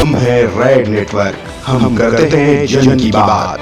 हम है red network, हम करते हैं जन की बात।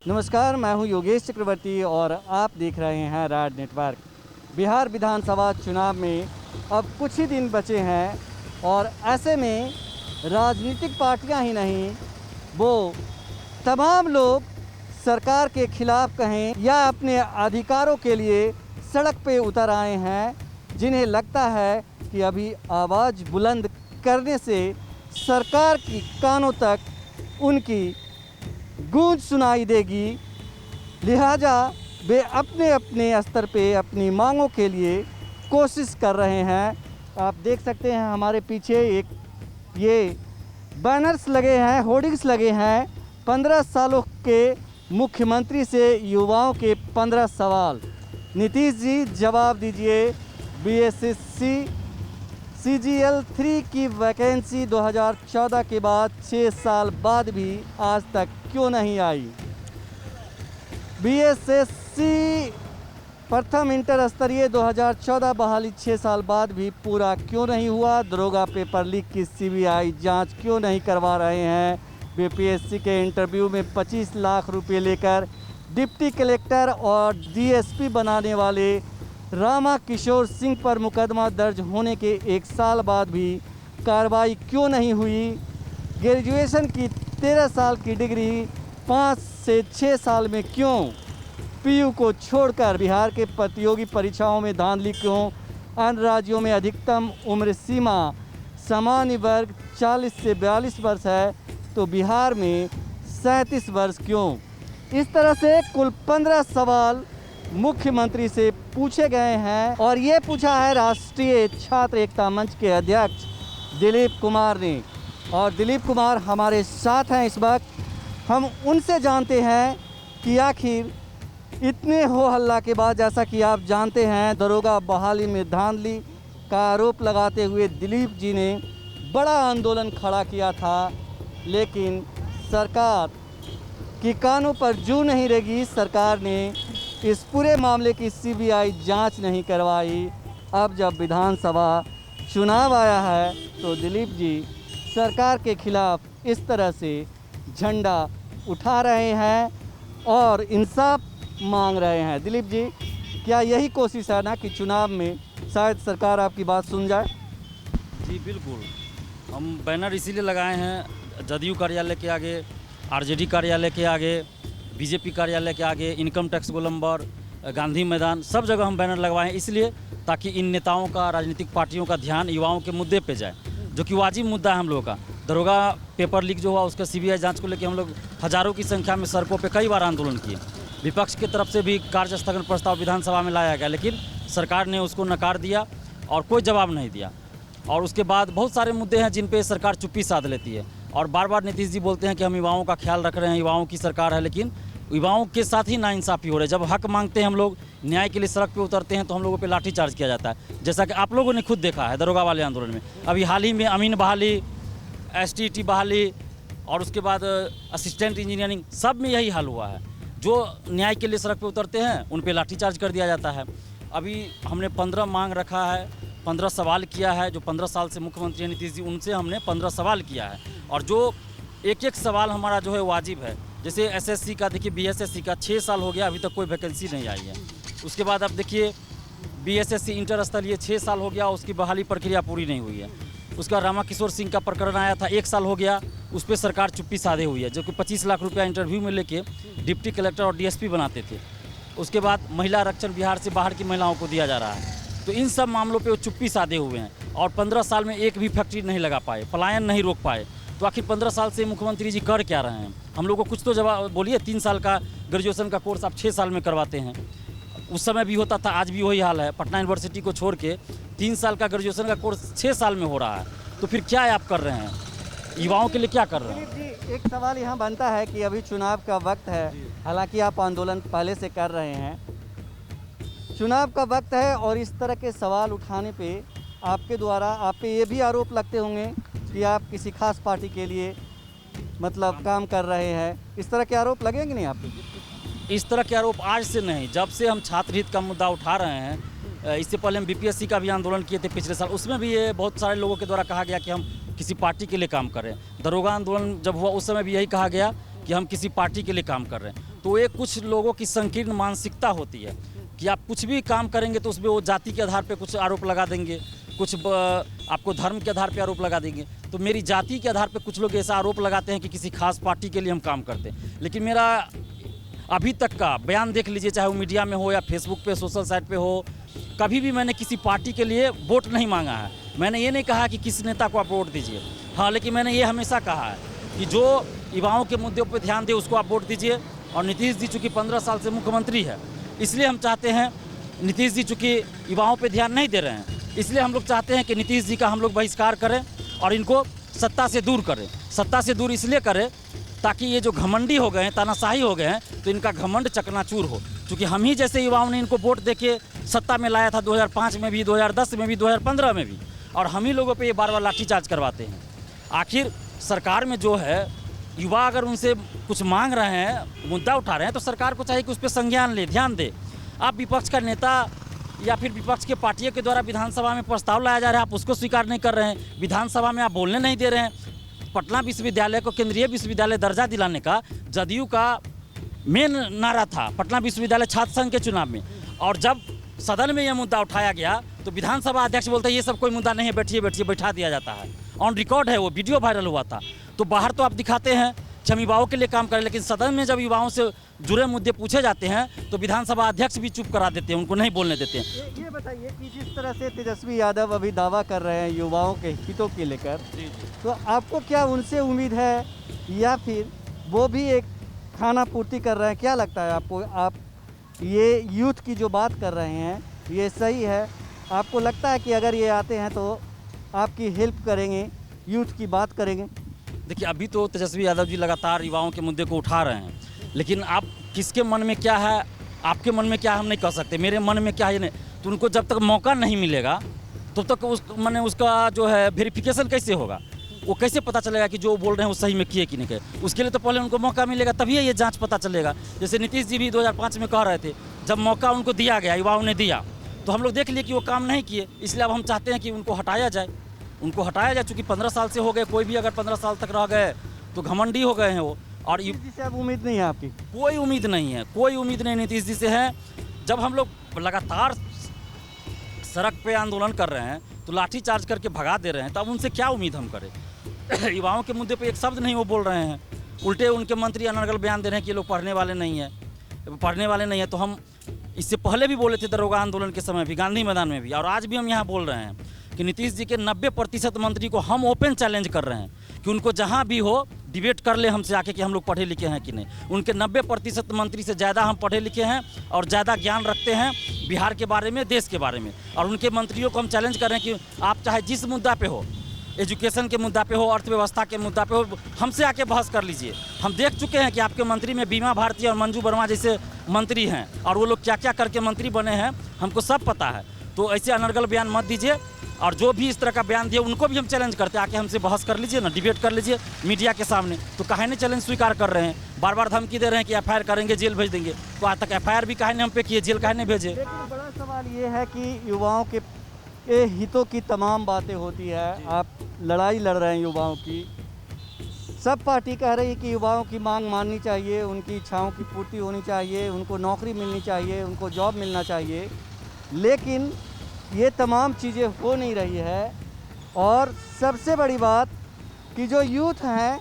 नमस्कार, मैं हूं योगेश चक्रवर्ती और आप देख रहे हैं रेड नेटवर्क। बिहार विधानसभा चुनाव में अब कुछ ही दिन बचे हैं और ऐसे में राजनीतिक पार्टियां ही नहीं, वो तमाम लोग सरकार के खिलाफ कहें या अपने अधिकारों के लिए सड़क पे उतर आए हैं, जिन्हें लगता है कि अभी आवाज़ बुलंद करने से सरकार की कानों तक उनकी गूंज सुनाई देगी। लिहाजा वे अपने अपने स्तर पे अपनी मांगों के लिए कोशिश कर रहे हैं। आप देख सकते हैं हमारे पीछे एक ये बैनर्स लगे हैं, होर्डिंग्स लगे हैं। 15 सालों के मुख्यमंत्री से युवाओं के 15 सवाल। नीतीश जी जवाब दीजिए, बीएसएससी CGL 3 की वैकेंसी 2014 के बाद 6 साल बाद भी आज तक क्यों नहीं आई? बीएसएससी प्रथम इंटर स्तरीय 2014 बहाली 6 साल बाद भी पूरा क्यों नहीं हुआ? दरोगा पेपर लीक की CBI जांच क्यों नहीं करवा रहे हैं? बीपीएससी के इंटरव्यू में 25 लाख रुपए लेकर डिप्टी कलेक्टर और DSP बनाने वाले रामा किशोर सिंह पर मुकदमा दर्ज होने के 1 साल बाद भी कार्रवाई क्यों नहीं हुई? ग्रेजुएशन की 13 साल की डिग्री 5 से 6 साल में क्यों? PU को छोड़कर बिहार के प्रतियोगी परीक्षाओं में धांधली क्यों? अन्य राज्यों में अधिकतम उम्र सीमा सामान्य वर्ग 40 से 42 वर्ष है, तो बिहार में 37 वर्ष क्यों? इस तरह से कुल 15 सवाल मुख्यमंत्री से पूछे गए हैं और ये पूछा है राष्ट्रीय छात्र एकता मंच के अध्यक्ष दिलीप कुमार ने। और दिलीप कुमार हमारे साथ हैं इस वक्त। हम उनसे जानते हैं कि आखिर इतने हो हल्ला के बाद, जैसा कि आप जानते हैं, दरोगा बहाली में धांधली का आरोप लगाते हुए दिलीप जी ने बड़ा आंदोलन खड़ा किया था, लेकिन सरकार की कानों पर जू नहीं रेगी। सरकार ने इस पूरे मामले की CBI जांच नहीं करवाई। अब जब विधानसभा चुनाव आया है तो दिलीप जी सरकार के खिलाफ इस तरह से झंडा उठा रहे हैं और इंसाफ मांग रहे हैं। दिलीप जी, क्या यही कोशिश है ना कि चुनाव में शायद सरकार आपकी बात सुन जाए? जी बिल्कुल, हम बैनर इसीलिए लगाए हैं जदयू कार्यालय के आगे, RJD कार्यालय के आगे, BJP कार्यालय के आगे, इनकम टैक्स गोलंबर, गांधी मैदान, सब जगह हम बैनर लगवाए हैं इसलिए ताकि इन नेताओं का, राजनीतिक पार्टियों का ध्यान युवाओं के मुद्दे पे जाए, जो कि वाजिब मुद्दा है हम लोगों का। दरोगा पेपर लीक जो हुआ उसका CBI जांच को लेकर हम लोग हज़ारों की संख्या में सड़कों पे कई बार आंदोलन किए। विपक्ष की तरफ से भी कार्य स्थगन प्रस्ताव विधानसभा में लाया गया, लेकिन सरकार ने उसको नकार दिया और कोई जवाब नहीं दिया। और उसके बाद बहुत सारे मुद्दे हैं जिन पे सरकार चुप्पी साध लेती है और बार बार नीतीश जी बोलते हैं कि हम युवाओं का ख्याल रख रहे हैं, युवाओं की सरकार है, लेकिन युवाओं के साथ ही नाइंसाफ़ी हो रही है। जब हक मांगते हैं हम लोग, न्याय के लिए सड़क पे उतरते हैं, तो हम लोगों पे लाठीचार्ज किया जाता है, जैसा कि आप लोगों ने खुद देखा है दरोगा वाले आंदोलन में। अभी हाल ही में अमीन बहाली, STT बहाली और उसके बाद असिस्टेंट इंजीनियरिंग, सब में यही हाल हुआ है। जो न्याय के लिए सड़क पे उतरते हैं उन पे लाठीचार्ज कर दिया जाता है। अभी हमने 15 मांग रखा है, 15 सवाल किया है। जो 15 साल से मुख्यमंत्री नीतीश जी, उनसे हमने 15 सवाल किया है और जो एक एक सवाल हमारा जो है वाजिब है। जैसे SSC का देखिए, BSSC का 6 साल हो गया, अभी तक कोई वैकेंसी नहीं आई है। उसके बाद अब देखिए BSSC इंटर स्तरीय 6 साल हो गया, उसकी बहाली प्रक्रिया पूरी नहीं हुई है। उसका रामा किशोर सिंह का प्रकरण आया था, 1 साल हो गया, उस पर सरकार चुप्पी साधे हुई है, जो कि 25 लाख रुपया इंटरव्यू में लेके डिप्टी कलेक्टर और DSP बनाते थे। उसके बाद महिला आरक्षण बिहार से बाहर की महिलाओं को दिया जा रहा है। तो इन सब मामलों पे वो चुप्पी साधे हुए हैं और 15 साल में एक भी फैक्ट्री नहीं लगा पाए, पलायन नहीं रोक पाए। तो आखिर 15 साल से मुख्यमंत्री जी कर क्या रहे हैं? हम लोग को कुछ तो जवाब बोलिए। 3 साल का ग्रेजुएशन का कोर्स आप 6 साल में करवाते हैं, उस समय भी होता था, आज भी वही हाल है। पटना यूनिवर्सिटी को छोड़ के 3 साल का ग्रेजुएशन का कोर्स 6 साल में हो रहा है। तो फिर क्या आप कर रहे हैं? युवाओं के लिए क्या कर रहे हैं? जी, एक सवाल यहाँ बनता है कि अभी चुनाव का वक्त है, हालांकि आप आंदोलन पहले से कर रहे हैं, चुनाव का वक्त है और इस तरह के सवाल उठाने पे आपके द्वारा आप पे ये भी आरोप लगते होंगे कि आप किसी खास पार्टी के लिए मतलब काम कर रहे हैं। इस तरह के आरोप लगेंगे नहीं आप पे? इस तरह के आरोप आज से नहीं, जब से हम छात्र हित का मुद्दा उठा रहे हैं, इससे पहले हम BPSC का भी आंदोलन किए थे पिछले साल, उसमें भी ये बहुत सारे लोगों के द्वारा कहा गया कि हम किसी पार्टी के लिए काम कर रहे हैं। दरोगा आंदोलन जब हुआ उस समय भी यही कहा गया कि हम किसी पार्टी के लिए काम कर रहे हैं। तो ये कुछ लोगों की संकीर्ण मानसिकता होती है कि आप कुछ भी काम करेंगे तो उसमें वो जाति के आधार पे कुछ आरोप लगा देंगे, कुछ आपको धर्म के आधार पे आरोप लगा देंगे। तो मेरी जाति के आधार पे कुछ लोग ऐसा आरोप लगाते हैं कि किसी खास पार्टी के लिए हम काम करते हैं। लेकिन मेरा अभी तक का बयान देख लीजिए, चाहे वो मीडिया में हो या फेसबुक पे, सोशल साइट पे हो, कभी भी मैंने किसी पार्टी के लिए वोट नहीं मांगा है। मैंने ये नहीं कहा कि किसी नेता को आप वोट दीजिए, हाँ, लेकिन मैंने ये हमेशा कहा है कि जो युवाओं के मुद्दों पर ध्यान दे उसको आप वोट दीजिए। और नीतीश जी चूँकि 15 साल से मुख्यमंत्री है, इसलिए हम चाहते हैं, नीतीश जी चूँकि युवाओं पे ध्यान नहीं दे रहे हैं, इसलिए हम लोग चाहते हैं कि नीतीश जी का हम लोग बहिष्कार करें और इनको सत्ता से दूर करें। सत्ता से दूर इसलिए करें ताकि ये जो घमंडी हो गए हैं, तानाशाही हो गए हैं, तो इनका घमंड चकनाचूर हो। क्योंकि हम ही जैसे युवाओं ने इनको वोट देके सत्ता में लाया था 2005 में भी, 2010 में भी, 2015 में भी, और हम ही लोगों पे ये बार बार लाठीचार्ज करवाते हैं। आखिर सरकार में जो है, युवा अगर उनसे कुछ मांग रहे हैं, मुद्दा उठा रहे हैं, तो सरकार को चाहिए कि उस पर संज्ञान ले, ध्यान दे। आप विपक्ष का नेता या फिर विपक्ष के पार्टियों के द्वारा विधानसभा में प्रस्ताव लाया जा रहा है, आप उसको स्वीकार नहीं कर रहे हैं। विधानसभा में आप बोलने नहीं दे रहे हैं। पटना विश्वविद्यालय को केंद्रीय विश्वविद्यालय दर्जा दिलाने का जदयू का मेन नारा था पटना विश्वविद्यालय छात्र संघ के चुनाव में। और जब सदन में यह मुद्दा उठाया गया तो विधानसभा अध्यक्ष बोलते हैं ये सब कोई मुद्दा नहीं है, बैठिए बैठिए, बैठा दिया जाता है। ऑन रिकॉर्ड है, वो वीडियो वायरल हुआ था। तो बाहर तो आप दिखाते हैं कि हम युवाओं के लिए काम करें, लेकिन सदन में जब युवाओं से जुड़े मुद्दे पूछे जाते हैं तो विधानसभा अध्यक्ष भी चुप करा देते हैं, उनको नहीं बोलने देते हैं। ये बताइए कि जिस तरह से तेजस्वी यादव अभी दावा कर रहे हैं युवाओं के हितों के लेकर, तो आपको क्या उनसे उम्मीद है या फिर वो भी एक खाना पूर्ति कर रहे हैं? क्या लगता है आपको? आप ये यूथ की जो बात कर रहे हैं ये सही है? आपको लगता है कि अगर ये आते हैं तो आपकी हेल्प करेंगे, यूथ की बात करेंगे? देखिए, अभी तो तेजस्वी यादव जी लगातार युवाओं के मुद्दे को उठा रहे हैं, लेकिन आप किसके मन में क्या है, आपके मन में क्या है, हम नहीं कह सकते। मेरे मन में क्या है नहीं, तो उनको जब तक मौका नहीं मिलेगा तब तक उसका जो है वेरिफिकेशन कैसे होगा? वो कैसे पता चलेगा कि जो बोल रहे हैं वो सही में किए कि नहीं किए? उसके लिए तो पहले उनको मौका मिलेगा, तभी ये जांच पता चलेगा। जैसे नीतीश जी भी 2005 में कह रहे थे, जब मौका उनको दिया गया, युवाओं ने दिया, तो हम लोग देख लिए कि वो काम नहीं किए, इसलिए अब हम चाहते हैं कि उनको हटाया जाए। उनको हटाया जाए, चूँकि 15 साल से हो गए, कोई भी अगर 15 साल तक रह गए तो घमंडी हो गए हैं वो। और नीतीश जी से अब उम्मीद नहीं है आपकी? कोई उम्मीद नहीं है, कोई उम्मीद नहीं नीतीश जी से है। जब हम लोग लगातार सड़क पे आंदोलन कर रहे हैं तो लाठी चार्ज करके भगा दे रहे हैं, तो अब उनसे क्या उम्मीद हम करें? युवाओं के मुद्दे पे एक शब्द नहीं वो बोल रहे हैं, उल्टे उनके मंत्री अनर्गल बयान दे रहे हैं कि ये लोग पढ़ने वाले नहीं हैं। तो हम इससे पहले भी बोले थे दरोगा आंदोलन के समय भी, गांधी मैदान में भी, और आज भी हम यहाँ बोल रहे हैं कि नीतीश जी के 90% मंत्री को हम ओपन चैलेंज कर रहे हैं कि उनको जहाँ भी हो डिबेट कर ले हमसे आके कि हम लोग पढ़े लिखे हैं कि नहीं। उनके 90% मंत्री से ज़्यादा हम पढ़े लिखे हैं और ज़्यादा ज्ञान रखते हैं बिहार के बारे में, देश के बारे में। और उनके मंत्रियों को हम चैलेंज कर रहे हैं कि आप चाहे जिस मुद्दा पे हो, एजुकेशन के मुद्दा पे हो, अर्थव्यवस्था के मुद्दा पे हो, हमसे आके बहस कर लीजिए। हम देख चुके हैं कि आपके मंत्री में बीमा भारती और मंजू वर्मा जैसे मंत्री हैं, और वो लोग क्या क्या करके मंत्री बने हैं हमको सब पता है। तो ऐसे अनर्गल बयान मत दीजिए, और जो भी इस तरह का बयान दिए उनको भी हम चैलेंज करते हैं, आके हमसे बहस कर लीजिए ना, डिबेट कर लीजिए मीडिया के सामने। तो काहे नहीं चैलेंज स्वीकार कर रहे हैं? बार बार धमकी दे रहे हैं कि FIR करेंगे, जेल भेज देंगे। तो आज तक FIR भी काहे नहीं हम पे किए, जेल काहे नहीं भेजे? लेकिन बड़ा सवाल ये है कि युवाओं के हितों की तमाम बातें होती है, आप लड़ाई लड़ रहे हैं युवाओं की। सब पार्टी कह रही है कि युवाओं की मांग माननी चाहिए, उनकी इच्छाओं की पूर्ति होनी चाहिए, उनको नौकरी मिलनी चाहिए, उनको जॉब मिलना चाहिए, लेकिन ये तमाम चीज़ें हो नहीं रही है। और सबसे बड़ी बात कि जो यूथ हैं,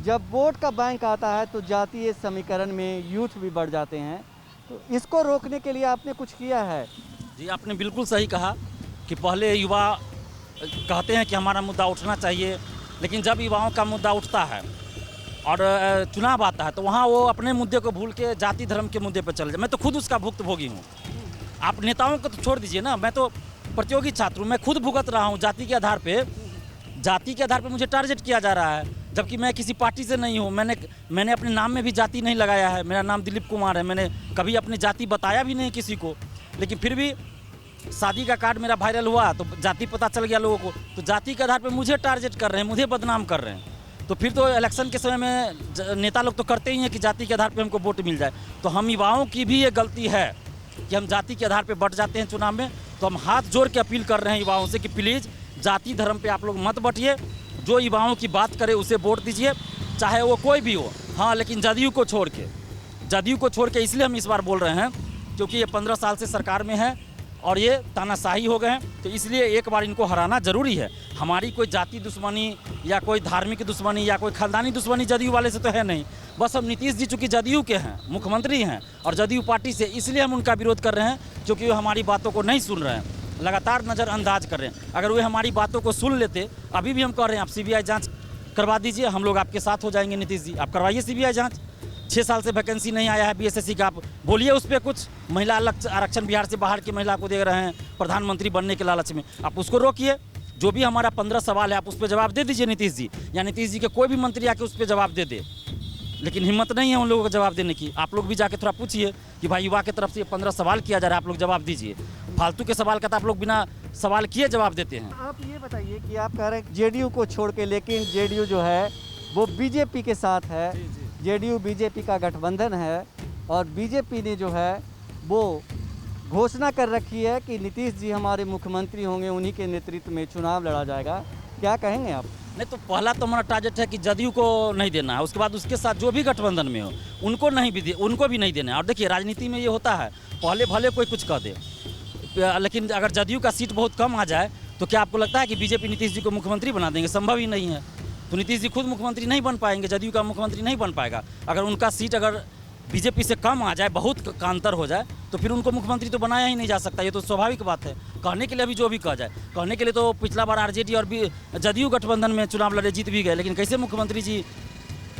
जब वोट का बैंक आता है तो जातीय समीकरण में यूथ भी बढ़ जाते हैं। तो इसको रोकने के लिए आपने कुछ किया है? जी, आपने बिल्कुल सही कहा कि पहले युवा कहते हैं कि हमारा मुद्दा उठना चाहिए, लेकिन जब युवाओं का मुद्दा उठता है और चुनाव आता है तो वहाँ वो अपने मुद्दे को भूल के जाति धर्म के मुद्दे पर चले जाए। मैं तो खुद उसका भुक्तभोगी हूँ। आप नेताओं को तो छोड़ दीजिए ना, मैं तो प्रतियोगी छात्र हूँ, मैं खुद भुगत रहा हूँ। जाति के आधार पे मुझे टारगेट किया जा रहा है, जबकि मैं किसी पार्टी से नहीं हूँ। मैंने अपने नाम में भी जाति नहीं लगाया है, मेरा नाम दिलीप कुमार है। मैंने कभी अपनी जाति बताया भी नहीं किसी को, लेकिन फिर भी शादी का कार्ड मेरा वायरल हुआ तो जाति पता चल गया लोगों को। तो जाति के आधार पर मुझे टारगेट कर रहे हैं, मुझे बदनाम कर रहे हैं। तो फिर तो इलेक्शन के समय में नेता लोग तो करते ही हैं कि जाति के आधार पर हमको वोट मिल जाए। तो हम युवाओं की भी ये गलती है कि हम जाति के आधार पर बट जाते हैं चुनाव में। तो हम हाथ जोड़ के अपील कर रहे हैं युवाओं से कि प्लीज़ जाति धर्म पे आप लोग मत बटिए, जो युवाओं की बात करे उसे वोट दीजिए, चाहे वो कोई भी हो। हाँ, लेकिन जदयू को छोड़ के इसलिए हम इस बार बोल रहे हैं क्योंकि ये 15 साल से सरकार में है और ये तानाशाही हो गए हैं, तो इसलिए एक बार इनको हराना जरूरी है। हमारी कोई जाति दुश्मनी या कोई धार्मिक दुश्मनी या कोई खानदानी दुश्मनी जदयू वाले से तो है नहीं। बस हम नीतीश जी चूँकि जदयू के हैं, मुख्यमंत्री हैं और जदयू पार्टी से, इसलिए हम उनका विरोध कर रहे हैं क्योंकि वो हमारी बातों को नहीं सुन रहे हैं, लगातार नज़रअंदाज कर रहे हैं। अगर वे हमारी बातों को सुन लेते, अभी भी हम कह रहे हैं आप CBI जाँच करवा दीजिए, हम लोग आपके साथ हो जाएंगे। नीतीश जी आप करवाइए CBI जाँच। 6 साल से वैकेंसी नहीं आया है BSSC का, आप बोलिए उस पर कुछ। महिला आरक्षण बिहार से बाहर की महिला को दे रहे हैं प्रधानमंत्री बनने के लालच में, आप उसको रोकिए। जो भी हमारा 15 सवाल है आप उस पर जवाब दे दीजिए नीतीश जी, या नीतीश जी के कोई भी मंत्री आके उस पर जवाब दे दे। लेकिन हिम्मत नहीं है उन लोगों को जवाब देने की। आप लोग भी जाके थोड़ा पूछिए कि भाई युवा की तरफ से 15 सवाल किया जा रहा है, आप लोग जवाब दीजिए। फालतू के सवाल का तो आप लोग बिना सवाल किए जवाब देते हैं। आप ये बताइए कि आप कह रहे हैं JDU को छोड़ के, लेकिन JDU जो है वो BJP के साथ है। JDU BJP का गठबंधन है और BJP ने जो है वो घोषणा कर रखी है कि नीतीश जी हमारे मुख्यमंत्री होंगे, उन्हीं के नेतृत्व में चुनाव लड़ा जाएगा। क्या कहेंगे आप? नहीं तो पहला तो हमारा टारगेट है कि जदयू को नहीं देना है, उसके बाद उसके साथ जो भी गठबंधन में हो उनको भी नहीं देना है। और देखिए राजनीति में ये होता है, पहले भले कोई कुछ कह दे, लेकिन अगर जदयू का सीट बहुत कम आ जाए तो क्या आपको लगता है कि BJP नीतीश जी को मुख्यमंत्री बना देंगे? संभव ही नहीं है। तो नीतीश जी खुद मुख्यमंत्री नहीं बन पाएंगे, जदयू का मुख्यमंत्री नहीं बन पाएगा। अगर उनका सीट अगर BJP से कम आ जाए, बहुत का अंतर हो जाए, तो फिर उनको मुख्यमंत्री तो बनाया ही नहीं जा सकता। ये तो स्वाभाविक बात है। कहने के लिए अभी जो भी कहा जाए, कहने के लिए तो पिछला बार RJD और जदयू गठबंधन में चुनाव लड़े, जीत भी गए, लेकिन कैसे मुख्यमंत्री जी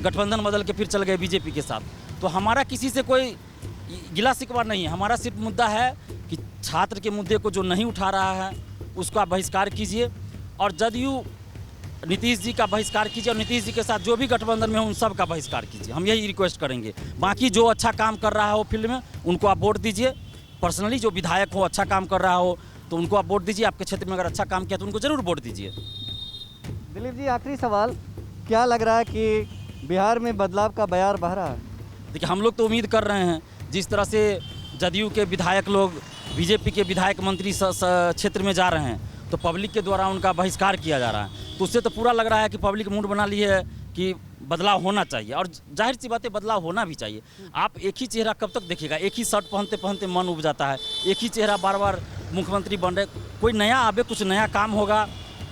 गठबंधन बदल के फिर चल गए BJP के साथ। तो हमारा किसी से कोई गिला शिकवा नहीं है, हमारा सिर्फ मुद्दा है कि छात्र के मुद्दे को जो नहीं उठा रहा है उसका आप बहिष्कार कीजिए और जदयू नीतीश जी का बहिष्कार कीजिए और नीतीश जी के साथ जो भी गठबंधन में हो उन सब का बहिष्कार कीजिए। हम यही रिक्वेस्ट करेंगे। बाकी जो अच्छा काम कर रहा हो फील्ड में उनको आप वोट दीजिए। पर्सनली जो विधायक हो अच्छा काम कर रहा हो तो उनको आप वोट दीजिए। आपके क्षेत्र में अगर अच्छा काम किया तो उनको ज़रूर वोट दीजिए। दिलीप जी, आखिरी सवाल, क्या लग रहा है कि बिहार में बदलाव का बयार बह रहा है? देखिए हम लोग तो उम्मीद कर रहे हैं, जिस तरह से जदयू के विधायक लोग BJP के विधायक मंत्री क्षेत्र में जा रहे हैं तो पब्लिक के द्वारा उनका बहिष्कार किया जा रहा है, तो उससे तो पूरा लग रहा है कि पब्लिक मूड बना ली है कि बदलाव होना चाहिए। और जाहिर सी बात है बदलाव होना भी चाहिए। आप एक ही चेहरा कब तक देखिएगा? एक ही शर्ट पहनते पहनते मन उब जाता है। एक ही चेहरा बार बार मुख्यमंत्री बन रहे। कोई नया आवे, कुछ नया काम होगा,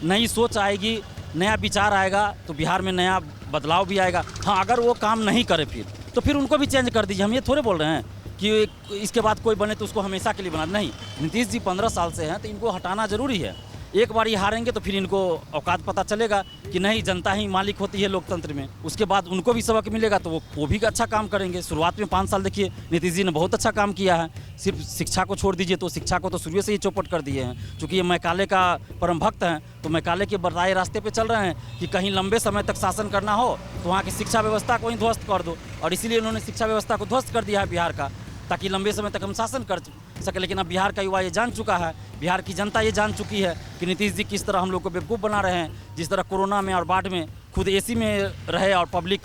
नई सोच आएगी, नया विचार आएगा तो बिहार में नया बदलाव भी आएगा। हाँ, अगर वो काम नहीं करे तो फिर उनको भी चेंज कर दीजिए। हम ये थोड़े बोल रहे हैं कि इसके बाद कोई बने तो उसको हमेशा के लिए बना। नहीं, नीतीश जी 15 साल से हैं तो इनको हटाना ज़रूरी है। एक बार ये हारेंगे तो फिर इनको औकात पता चलेगा कि नहीं, जनता ही मालिक होती है लोकतंत्र में। उसके बाद उनको भी सबक मिलेगा तो वो भी अच्छा काम करेंगे। शुरुआत में 5 साल देखिए नीतीश जी ने बहुत अच्छा काम किया है। सिर्फ शिक्षा को छोड़ दीजिए तो शिक्षा को तो शुरू से ही चौपट कर दिए हैं। चूँकि ये मैकाले का परम भक्त हैं तो मैकाले के बताए रास्ते पे चल रहे हैं कि कहीं लंबे समय तक शासन करना हो तो वहाँ की शिक्षा व्यवस्था को ही ध्वस्त कर दो, और इसीलिए उन्होंने शिक्षा व्यवस्था को ध्वस्त कर दिया है बिहार का, ताकि लंबे समय तक हम शासन कर सके। लेकिन अब बिहार का युवा ये जान चुका है, बिहार की जनता ये जान चुकी है कि नीतीश जी किस तरह हम लोग को बेवकूफ़ बना रहे हैं। जिस तरह कोरोना में और बाढ़ में खुद AC में रहे और पब्लिक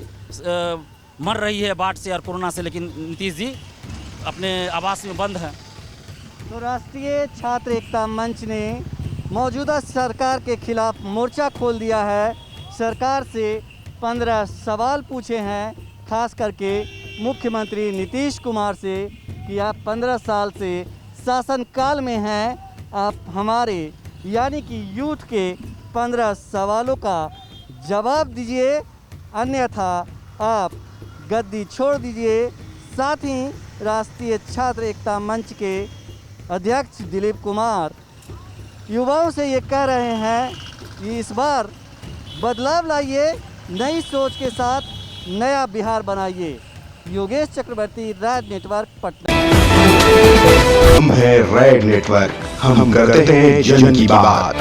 मर रही है बाढ़ से और कोरोना से, लेकिन नीतीश जी अपने आवास में बंद हैं। तो राष्ट्रीय छात्र एकता मंच ने मौजूदा सरकार के खिलाफ मोर्चा खोल दिया है। सरकार से 15 सवाल पूछे हैं, खास करके मुख्यमंत्री नीतीश कुमार से कि आप 15 साल से शासनकाल में हैं, आप हमारे यानी कि यूथ के 15 सवालों का जवाब दीजिए, अन्यथा आप गद्दी छोड़ दीजिए। साथ ही राष्ट्रीय छात्र एकता मंच के अध्यक्ष दिलीप कुमार युवाओं से ये कह रहे हैं कि इस बार बदलाव लाइए, नई सोच के साथ नया बिहार बनाइए। योगेश चक्रवर्ती, रेड नेटवर्क, पटना। हम है रेड नेटवर्क, हम करते हैं जन की बात।